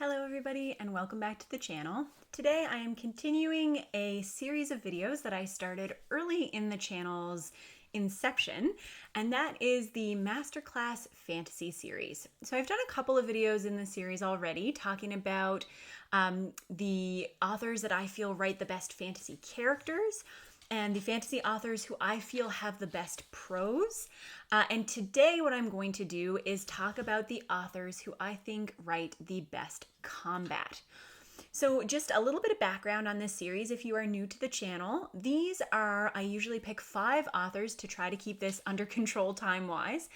Hello everybody and welcome back to the channel. Today I am continuing a series of videos that I started early in the channel's inception, and that is the Masterclass Fantasy series. So I've done a couple of videos in the series already talking about the authors that I feel write the best fantasy characters and the fantasy authors who I feel have the best prose. And today what I'm going to do is talk about the authors who I think write the best combat. So just a little bit of background on this series if you are new to the channel. I usually pick 5 authors to try to keep this under control time-wise.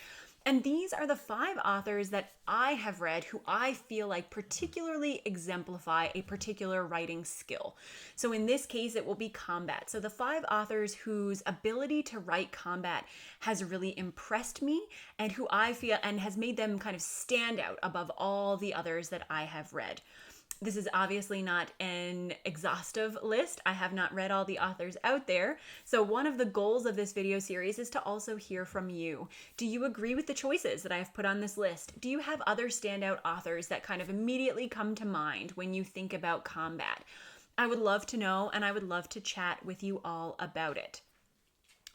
And these are the 5 authors that I have read who I feel like particularly exemplify a particular writing skill. So in this case, it will be combat. So the 5 authors whose ability to write combat has really impressed me and who I feel and has made them kind of stand out above all the others that I have read. This is obviously not an exhaustive list. I have not read all the authors out there. So one of the goals of this video series is to also hear from you. Do you agree with the choices that I have put on this list? Do you have other standout authors that kind of immediately come to mind when you think about combat? I would love to know, and I would love to chat with you all about it.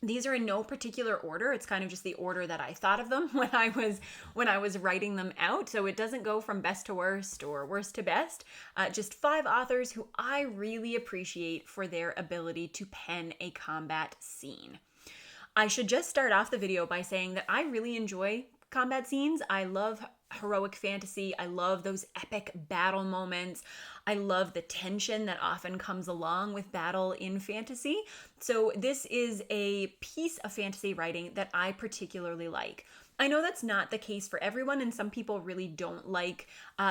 These are in no particular order. It's kind of just the order that I thought of them when I was writing them out. So it doesn't go from best to worst or worst to best. Just 5 authors who I really appreciate for their ability to pen a combat scene. I should just start off the video by saying that I really enjoy combat scenes. I love heroic fantasy. I love those epic battle moments. I love the tension that often comes along with battle in fantasy. So this is a piece of fantasy writing that I particularly like. I know that's not the case for everyone, and some people really don't like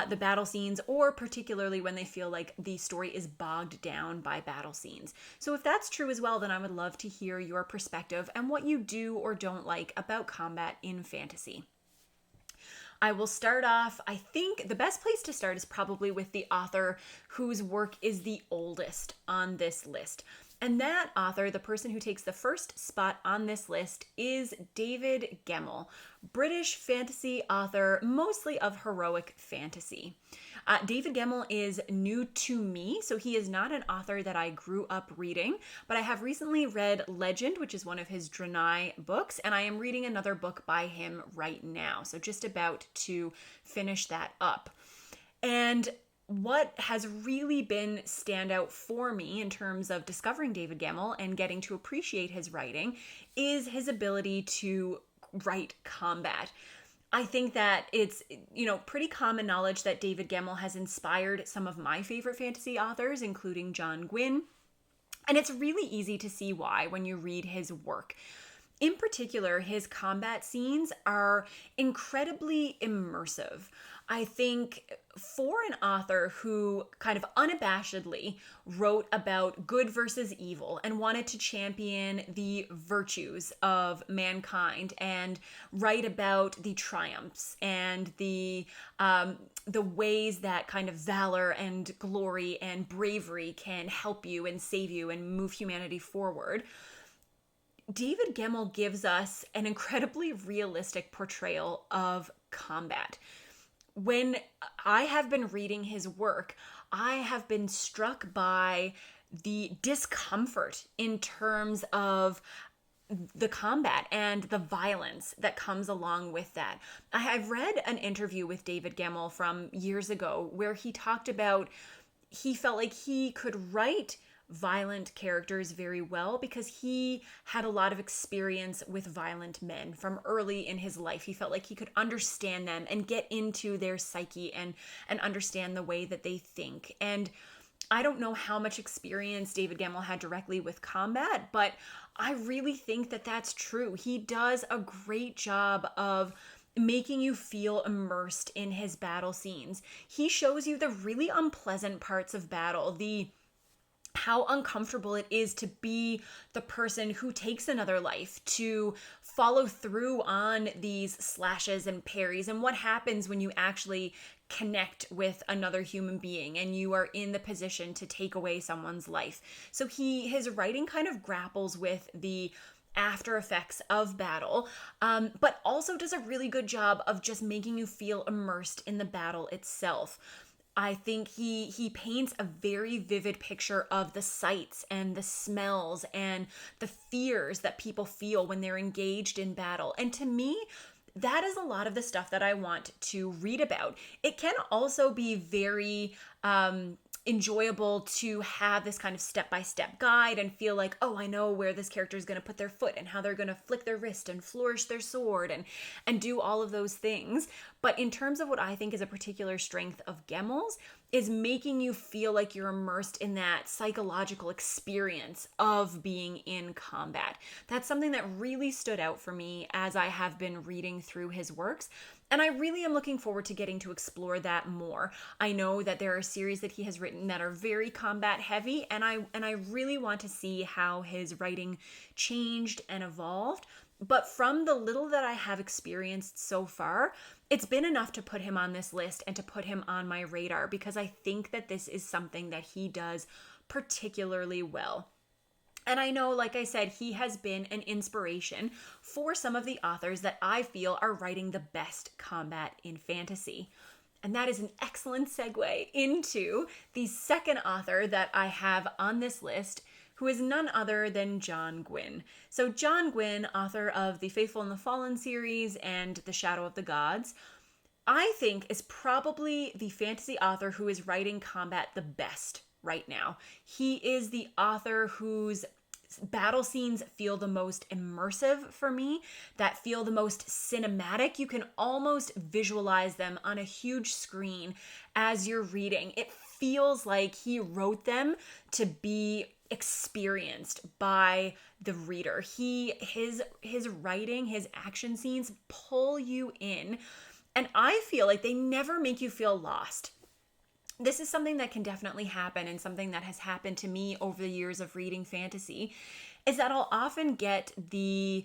the battle scenes, or particularly when they feel like the story is bogged down by battle scenes. So if that's true as well, then I would love to hear your perspective and what you do or don't like about combat in fantasy. I will start off, I think the best place to start is probably with the author whose work is the oldest on this list. And that author, the person who takes the first spot on this list, is David Gemmell, British fantasy author, mostly of heroic fantasy. David Gemmell is new to me, so he is not an author that I grew up reading, but I have recently read Legend, which is one of his Drenai books, and I am reading another book by him right now, so just about to finish that up. And what has really been standout for me in terms of discovering David Gemmell and getting to appreciate his writing is his ability to write combat. I think that it's, pretty common knowledge that David Gemmell has inspired some of my favorite fantasy authors, including Gwynne. And it's really easy to see why when you read his work. In particular, his combat scenes are incredibly immersive. I think for an author who kind of unabashedly wrote about good versus evil and wanted to champion the virtues of mankind and write about the triumphs and the ways that kind of valor and glory and bravery can help you and save you and move humanity forward, David Gemmell gives us an incredibly realistic portrayal of combat. When I have been reading his work, I have been struck by the discomfort in terms of the combat and the violence that comes along with that. I've read an interview with David Gemmell from years ago where he talked about he felt like he could write violent characters very well because he had a lot of experience with violent men from early in his life. He felt like he could understand them and get into their psyche and understand the way that they think. And I don't know how much experience David Gemmell had directly with combat, but I really think that that's true. He does a great job of making you feel immersed in his battle scenes. He shows you the really unpleasant parts of battle, how uncomfortable it is to be the person who takes another life, to follow through on these slashes and parries, and what happens when you actually connect with another human being and you are in the position to take away someone's life. So his writing kind of grapples with the after effects of battle, but also does a really good job of just making you feel immersed in the battle itself. I think he paints a very vivid picture of the sights and the smells and the fears that people feel when they're engaged in battle. And to me, that is a lot of the stuff that I want to read about. It can also be very enjoyable to have this kind of step-by-step guide and feel like, oh, I know where this character is going to put their foot and how they're going to flick their wrist and flourish their sword and do all of those things. But in terms of what I think is a particular strength of Gemmell's, is making you feel like you're immersed in that psychological experience of being in combat. That's something that really stood out for me as I have been reading through his works. And I really am looking forward to getting to explore that more. I know that there are series that he has written that are very combat heavy, and I really want to see how his writing changed and evolved. But from the little that I have experienced so far, it's been enough to put him on this list and to put him on my radar, because I think that this is something that he does particularly well. And I know, like I said, he has been an inspiration for some of the authors that I feel are writing the best combat in fantasy. And that is an excellent segue into the second author that I have on this list, who is none other than John Gwynne. So John Gwynne, author of the Faithful and the Fallen series and The Shadow of the Gods, I think is probably the fantasy author who is writing combat the best right now. He is the author whose battle scenes feel the most immersive for me, that feel the most cinematic. You can almost visualize them on a huge screen as you're reading. It feels like he wrote them to be experienced by the reader. His writing, his action scenes pull you in, and I feel like they never make you feel lost. This is something that can definitely happen, and something that has happened to me over the years of reading fantasy, is that I'll often get the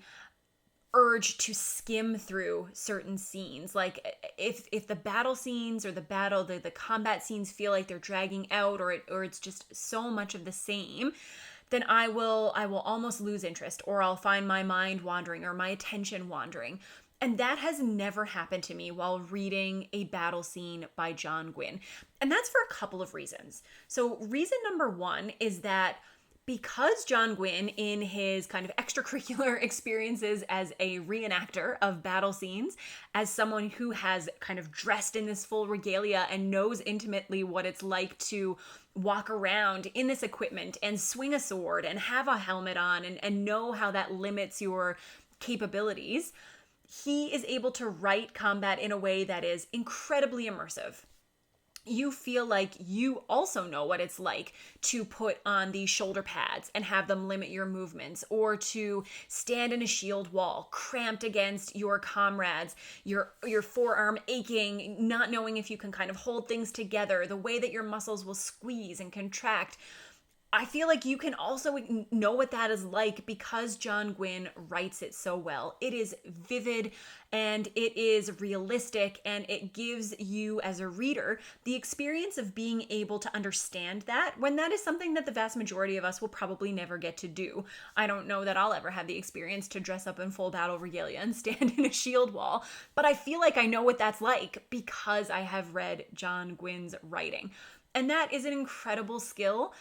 urge to skim through certain scenes. Like if the battle scenes or the combat scenes feel like they're dragging out, or it's just so much of the same, then I will almost lose interest, or I'll find my mind wandering or my attention wandering. And that has never happened to me while reading a battle scene by John Gwynne. And that's for a couple of reasons. So reason number one is that because John Gwynne, in his kind of extracurricular experiences as a reenactor of battle scenes, as someone who has kind of dressed in this full regalia and knows intimately what it's like to walk around in this equipment and swing a sword and have a helmet on and know how that limits your capabilities, he is able to write combat in a way that is incredibly immersive. You feel like you also know what it's like to put on these shoulder pads and have them limit your movements, or to stand in a shield wall cramped against your comrades, your forearm aching, not knowing if you can kind of hold things together, the way that your muscles will squeeze and contract. I feel like you can also know what that is like because John Gwynne writes it so well. It is vivid and it is realistic, and it gives you as a reader the experience of being able to understand that, when that is something that the vast majority of us will probably never get to do. I don't know that I'll ever have the experience to dress up in full battle regalia and stand in a shield wall, but I feel like I know what that's like because I have read John Gwynne's writing. And that is an incredible skill.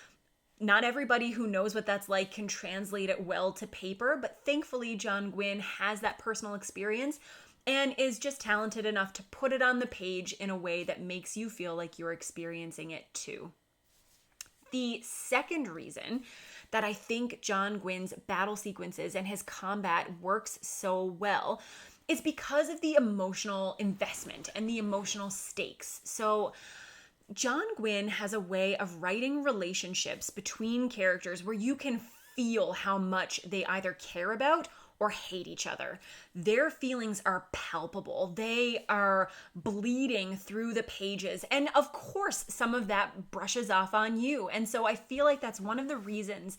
Not everybody who knows what that's like can translate it well to paper, but thankfully John Gwynne has that personal experience and is just talented enough to put it on the page in a way that makes you feel like you're experiencing it too. The second reason that I think John Gwynne's battle sequences and his combat works so well is because of the emotional investment and the emotional stakes. So John Gwynne has a way of writing relationships between characters where you can feel how much they either care about or hate each other. Their feelings are palpable. They are bleeding through the pages. And of course, some of that brushes off on you. And so I feel like that's one of the reasons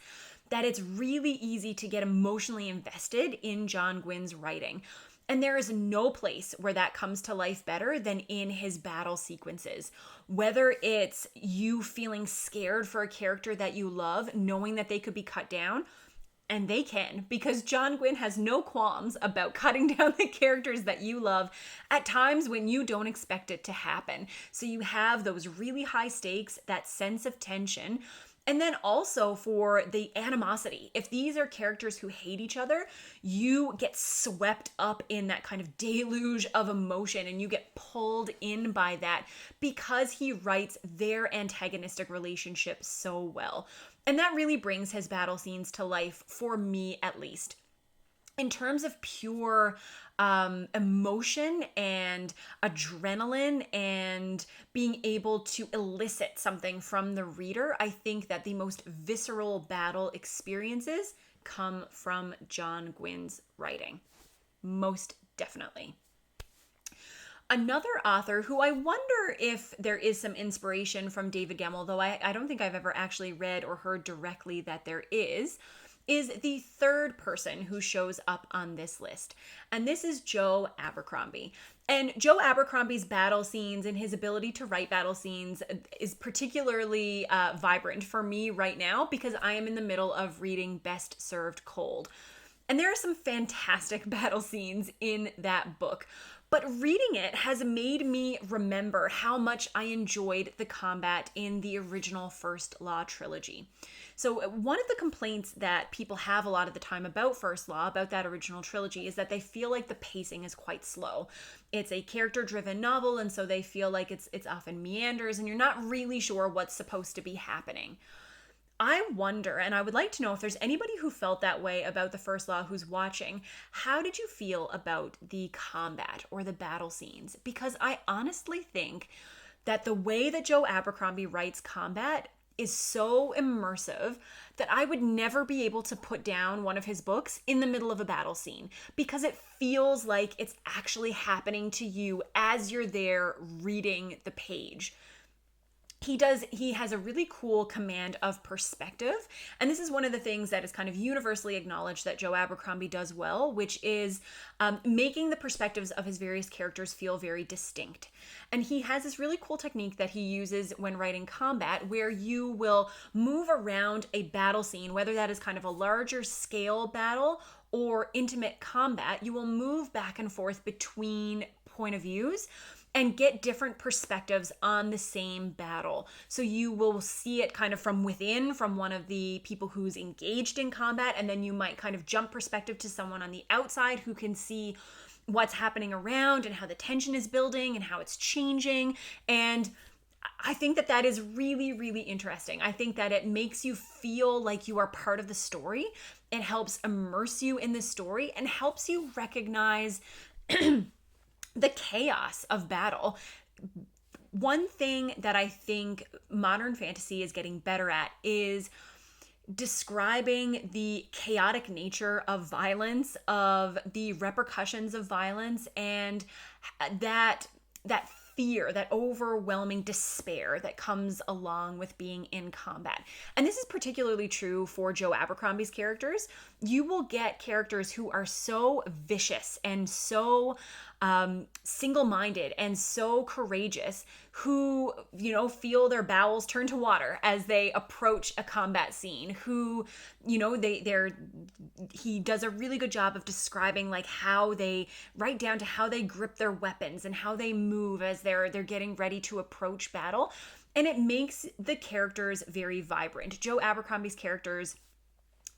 that it's really easy to get emotionally invested in John Gwynne's writing. And there is no place where that comes to life better than in his battle sequences. Whether it's you feeling scared for a character that you love, knowing that they could be cut down, And they can, because John Gwynne has no qualms about cutting down the characters that you love at times when you don't expect it to happen. So you have those really high stakes, that sense of tension. And then also for the animosity. If these are characters who hate each other, you get swept up in that kind of deluge of emotion and you get pulled in by that because he writes their antagonistic relationship so well. And that really brings his battle scenes to life, for me at least. In terms of pure emotion and adrenaline and being able to elicit something from the reader, I think that the most visceral battle experiences come from John Gwynne's writing. Most definitely. Another author who I wonder if there is some inspiration from David Gemmell, though I don't think I've ever actually read or heard directly that there is the third person who shows up on this list. And this is Joe Abercrombie. And Joe Abercrombie's battle scenes and his ability to write battle scenes is particularly vibrant for me right now because I am in the middle of reading Best Served Cold. And there are some fantastic battle scenes in that book. But reading it has made me remember how much I enjoyed the combat in the original First Law trilogy. So one of the complaints that people have a lot of the time about First Law, about that original trilogy, is that they feel like the pacing is quite slow. It's a character-driven novel, and so they feel like it's often meanders, and you're not really sure what's supposed to be happening. I wonder, and I would like to know if there's anybody who felt that way about the First Law who's watching, how did you feel about the combat or the battle scenes? Because I honestly think that the way that Joe Abercrombie writes combat is so immersive that I would never be able to put down one of his books in the middle of a battle scene because it feels like it's actually happening to you as you're there reading the page. He has a really cool command of perspective. And this is one of the things that is kind of universally acknowledged that Joe Abercrombie does well, which is making the perspectives of his various characters feel very distinct. And he has this really cool technique that he uses when writing combat, where you will move around a battle scene, whether that is kind of a larger scale battle or intimate combat. You will move back and forth between point of views and get different perspectives on the same battle. So you will see it kind of from within, from one of the people who's engaged in combat, and then you might kind of jump perspective to someone on the outside who can see what's happening around and how the tension is building and how it's changing. And I think that that is really, really interesting. I think that it makes you feel like you are part of the story. It helps immerse you in the story and helps you recognize the chaos of battle. One thing that I think modern fantasy is getting better at is describing the chaotic nature of violence, of the repercussions of violence, and that fear, that overwhelming despair that comes along with being in combat. And this is particularly true for Joe Abercrombie's characters. You will get characters who are so vicious and so single-minded and so courageous, who, feel their bowels turn to water as they approach a combat scene, who, he does a really good job of describing like how they, right down to how they grip their weapons and how they move as they're getting ready to approach battle. And it makes the characters very vibrant. Joe Abercrombie's characters,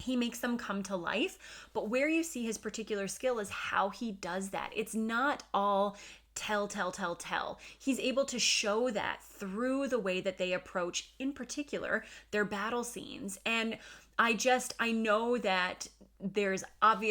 he makes them come to life, but where you see his particular skill is how he does that. It's not all tell. He's able to show that through the way that they approach, in particular, their battle scenes. And I know that there's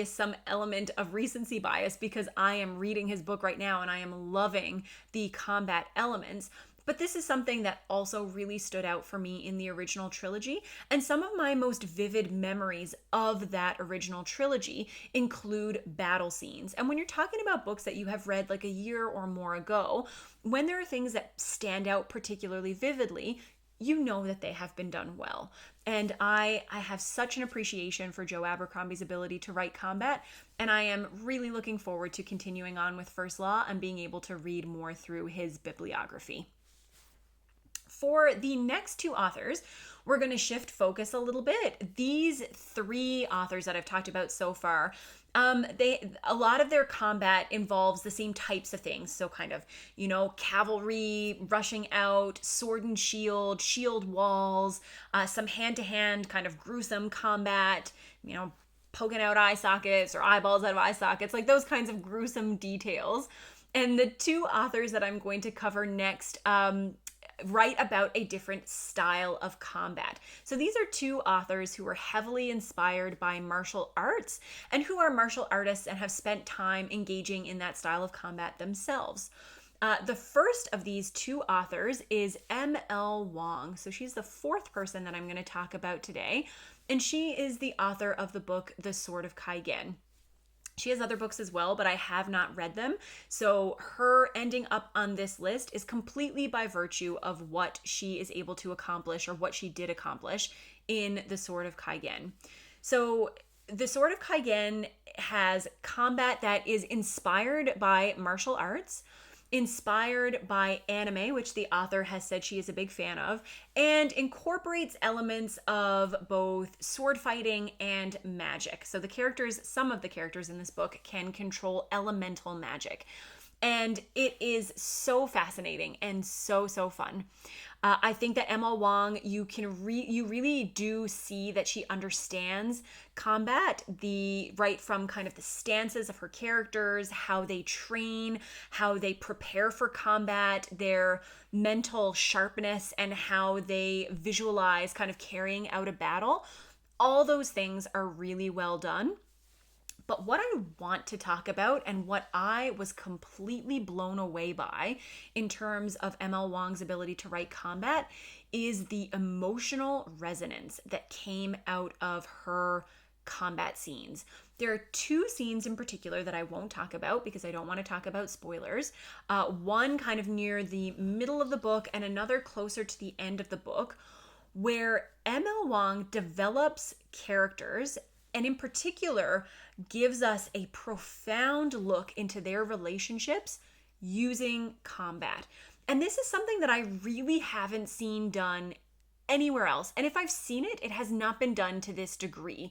some element of recency bias because I am reading his book right now and I am loving the combat elements. But this is something that also really stood out for me in the original trilogy. And some of my most vivid memories of that original trilogy include battle scenes. And when you're talking about books that you have read like a year or more ago, when there are things that stand out particularly vividly, you know that they have been done well. And I have such an appreciation for Joe Abercrombie's ability to write combat, and I am really looking forward to continuing on with First Law and being able to read more through his bibliography. For the next two authors, we're going to shift focus a little bit. These three authors that I've talked about so far, a lot of their combat involves the same types of things. So kind of, cavalry rushing out, sword and shield walls, some hand-to-hand kind of gruesome combat, poking out eye sockets or eyeballs out of eye sockets, like those kinds of gruesome details. And the two authors that I'm going to cover next write about a different style of combat. So these are two authors who were heavily inspired by martial arts and who are martial artists and have spent time engaging in that style of combat themselves. The first of these two authors is M.L. Wang. So she's the fourth person that I'm going to talk about today. And she is the author of the book, The Sword of Kaigen. She has other books as well, but I have not read them. So her ending up on this list is completely by virtue of what she is able to accomplish or what she did accomplish in The Sword of Kaigen. So The Sword of Kaigen has combat that is inspired by martial arts, inspired by anime, which the author has said she is a big fan of, and incorporates elements of both sword fighting and magic. So some of the characters in this book can control elemental magic. And it is so fascinating and so fun. I think that Emma Wang, you really do see that she understands combat, right from kind of the stances of her characters, how they train, how they prepare for combat, their mental sharpness, and how they visualize kind of carrying out a battle. All those things are really well done. But what I want to talk about and what I was completely blown away by in terms of M.L. Wang's ability to write combat is the emotional resonance that came out of her combat scenes. There are two scenes in particular that I won't talk about because I don't want to talk about spoilers. One kind of near the middle of the book and another closer to the end of the book, where M.L. Wang develops characters and in particular gives us a profound look into their relationships using combat. And this is something that I really haven't seen done anywhere else. And if I've seen it, it has not been done to this degree.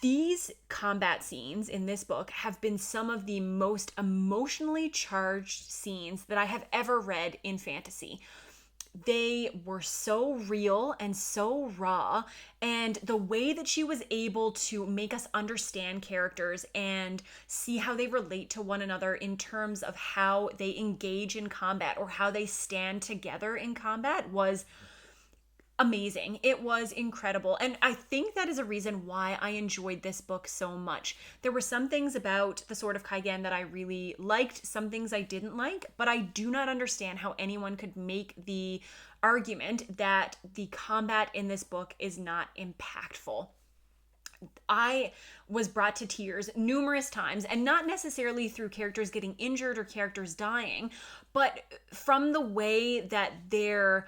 These combat scenes in this book have been some of the most emotionally charged scenes that I have ever read in fantasy. They were so real and so raw, and the way that she was able to make us understand characters and see how they relate to one another in terms of how they engage in combat or how they stand together in combat was amazing. It was incredible. And I think that is a reason why I enjoyed this book so much. There were some things about The Sword of Kaigen that I really liked, some things I didn't like, but I do not understand how anyone could make the argument that the combat in this book is not impactful. I was brought to tears numerous times, and not necessarily through characters getting injured or characters dying, but from the way that their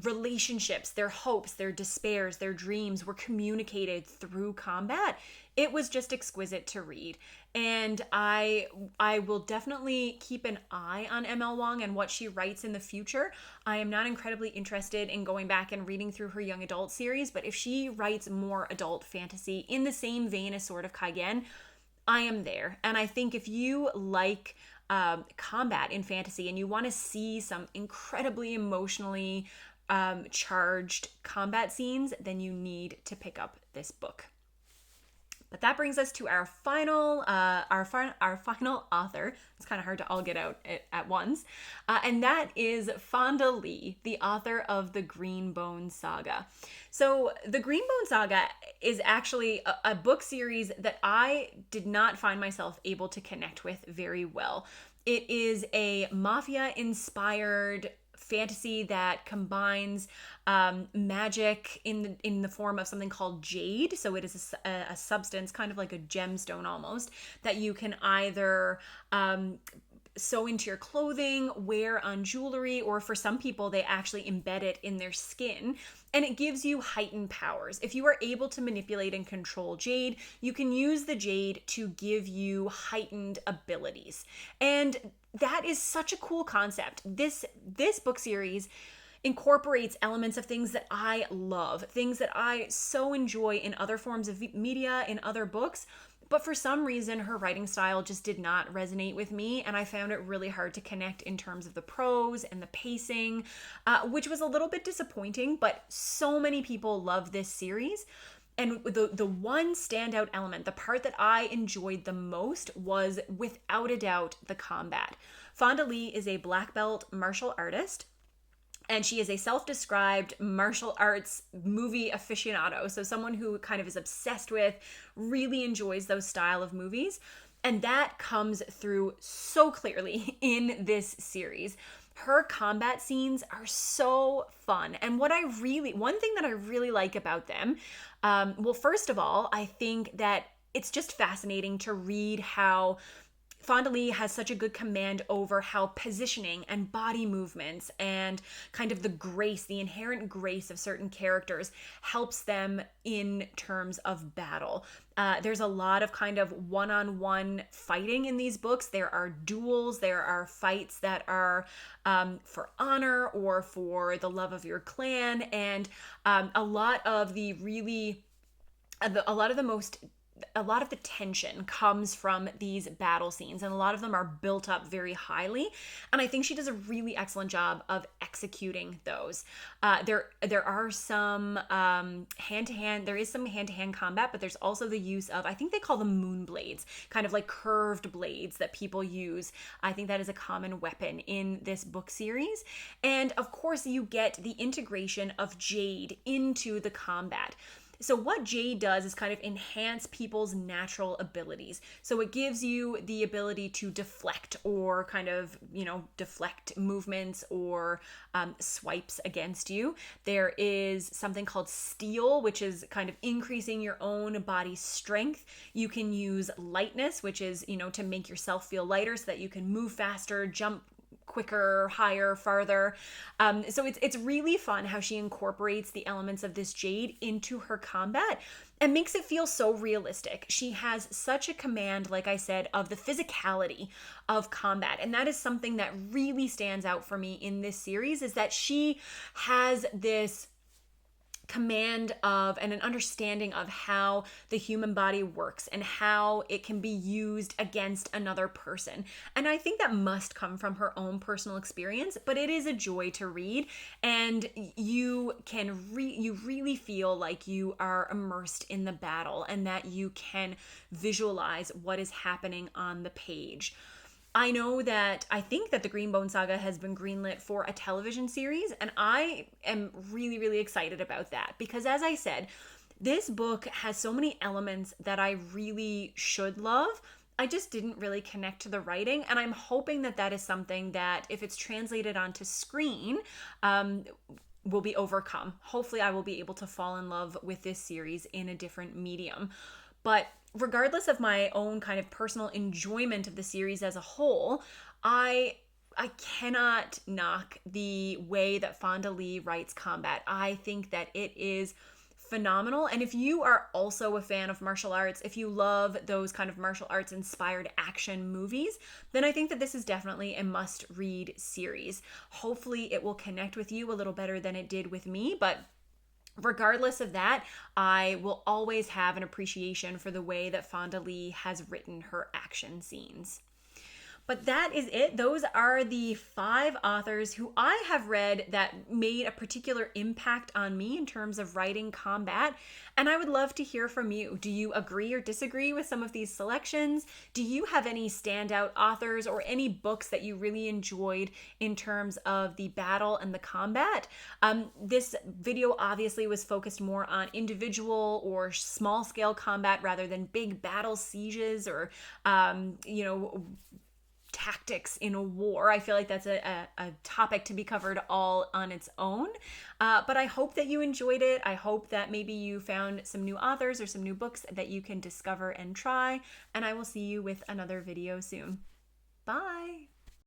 relationships, their hopes, their despairs, their dreams were communicated through combat. It was just exquisite to read. And I will definitely keep an eye on M.L. Wang and what she writes in the future. I am not incredibly interested in going back and reading through her young adult series, but if she writes more adult fantasy in the same vein as Sword of Kaigen, I am there. And I think if you like combat in fantasy and you want to see some incredibly emotionally charged combat scenes, then you need to pick up this book. But that brings us to our final author. It's kind of hard to all get out at once, and that is Fonda Lee, the author of the Greenbone Saga. So the Greenbone Saga is actually a book series that I did not find myself able to connect with very well. It is a mafia-inspired fantasy that combines magic in the form of something called jade. So it is a substance, kind of like a gemstone almost, that you can either sew into your clothing, wear on jewelry, or for some people, they actually embed it in their skin. And it gives you heightened powers. If you are able to manipulate and control jade, you can use the jade to give you heightened abilities. And that is such a cool concept. This book series incorporates elements of things that I love, things that I so enjoy in other forms of media, in other books. But for some reason, her writing style just did not resonate with me, and I found it really hard to connect in terms of the prose and the pacing, which was a little bit disappointing, but so many people love this series. And the one standout element, the part that I enjoyed the most, was without a doubt the combat. Fonda Lee is a black belt martial artist, and she is a self-described martial arts movie aficionado. So someone who kind of is obsessed with, really enjoys those style of movies. And that comes through so clearly in this series. Her combat scenes are so fun. And one thing that I really like about them, well, first of all, I think that it's just fascinating to read how Fonda Lee has such a good command over how positioning and body movements and kind of the grace, the inherent grace of certain characters helps them in terms of battle. There's a lot of kind of one-on-one fighting in these books. There are duels, there are fights that are for honor or for the love of your clan, and a lot of the tension comes from these battle scenes, and a lot of them are built up very highly. And I think she does a really excellent job of executing those. There are some hand-to-hand combat, but there's also the use of, I think they call them moon blades, kind of like curved blades that people use. I think that is a common weapon in this book series. And of course, you get the integration of jade into the combat. So what jade does is kind of enhance people's natural abilities. So it gives you the ability to deflect or kind of, deflect movements or swipes against you. There is something called steel, which is kind of increasing your own body strength. You can use lightness, which is, to make yourself feel lighter so that you can move faster, jump quicker, higher, farther. So it's really fun how she incorporates the elements of this jade into her combat and makes it feel so realistic. She has such a command, like I said, of the physicality of combat. And that is something that really stands out for me in this series, is that she has this command of and an understanding of how the human body works and how it can be used against another person. And I think that must come from her own personal experience, but it is a joy to read, and you really feel like you are immersed in the battle and that you can visualize what is happening on the page. I think that the Greenbone Saga has been greenlit for a television series, and I am really, really excited about that because, as I said, this book has so many elements that I really should love. I just didn't really connect to the writing, and I'm hoping that that is something that, if it's translated onto screen, will be overcome. Hopefully, I will be able to fall in love with this series in a different medium. But regardless of my own kind of personal enjoyment of the series as a whole, I cannot knock the way that Fonda Lee writes combat. I think that it is phenomenal. And if you are also a fan of martial arts, if you love those kind of martial arts inspired action movies, then I think that this is definitely a must-read series. Hopefully it will connect with you a little better than it did with me, but regardless of that, I will always have an appreciation for the way that Fonda Lee has written her action scenes. But that is it. Those are the 5 authors who I have read that made a particular impact on me in terms of writing combat. And I would love to hear from you. Do you agree or disagree with some of these selections? Do you have any standout authors or any books that you really enjoyed in terms of the battle and the combat? This video obviously was focused more on individual or small scale combat rather than big battle sieges or, tactics in a war. I feel like that's a topic to be covered all on its own. But I hope that you enjoyed it. I hope that maybe you found some new authors or some new books that you can discover and try. And I will see you with another video soon. Bye.